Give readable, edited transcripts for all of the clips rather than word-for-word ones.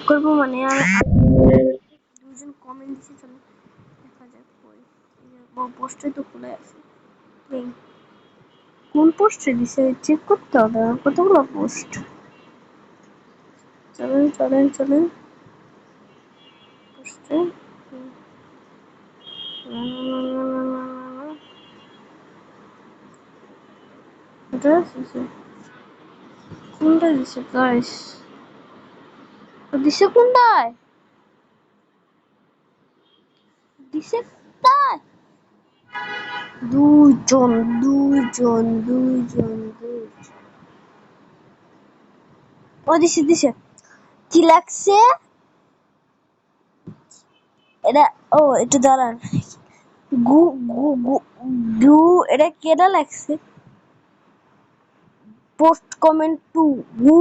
করবো মানে দুজন কমেন্ট দিচ্ছে, চলো দেখা যাক কই পোস্টে তো খুলে আছে। কোন পোস্টে দিছে চেক করতে হবে, কতগুলো পোস্ট। চলেন চলেন চলেন পোস্টে কোনটা দিছে গাইস, দিছে কোনটায়, দিছে কোনটায়, দুইজন দুইজন দুইজন দুইজন ও দিছে দিছে কি লাগছে এটা। ও একটু দাঁড়ান, গু গু গু গু এটা কেডা লাগছে, পোস্ট কমেন্ট টু গু,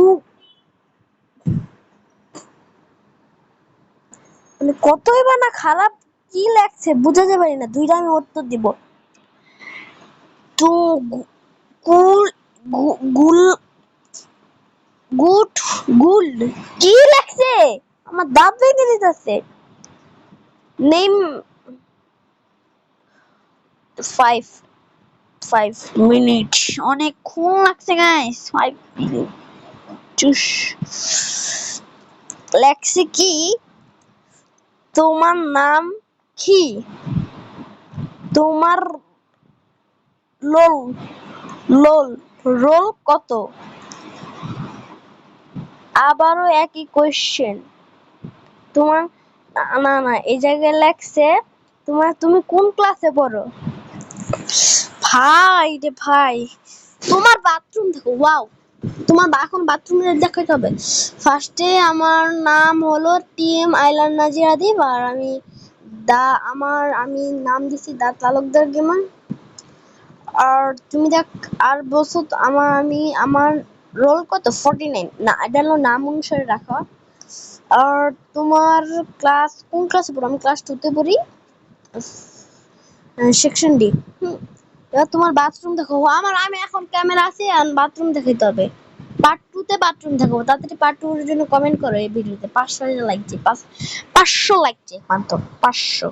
মানে কতই বা না খারাপ কি লাগছে বুঝাতে পারি না, দুইটা আমি উত্তর দিব। তো গুল গুল গুড গুল কি লাগছে, আমার দাঁত ভেঙে দিতেছে। নেম 5 মিনিট, অনেকক্ষণ লাগছে গাইস, 5 মিনিট। চুস লাগছে কি, তোমার নাম কি, তোমার লোল লোল রোল কত, আবারও একই কোশ্চেন, তোমার না না এই জায়গায় লাগছে তুমি কোন ক্লাসে পড়ো। ভাই রে ভাই, তোমার বাথরুম দেখো, ওয়াও, তোমার এখন বাথরুমে দেখাতে হবে। ফার্স্টে আমার নাম হলো টিএম আইলান নাজির আদিব, আর আমি নাম দিছি দা তালুকদার গেমার। আর তুমি দেখ, আর বলছো তো আমার রোল কত 49, না এটা হলো নাম অনুসারে রাখা। আর তোমার ক্লাস কোন ক্লাসে পড়ো, আমি ক্লাস 2 তে পড়ি, সেকশন ডি। এবার তোমার বাথরুম দেখো, আমি এখন ক্যামেরা আছে আর বাথরুম দেখাইতে হবে। পার্ট 2 তে বাথরুম দেখাবো, তাড়াতাড়ি পার্ট 2 এর জন্য কমেন্ট করো এই ভিডিওতে। 500 লাগছে, 500 লাগছে মাত্র 500।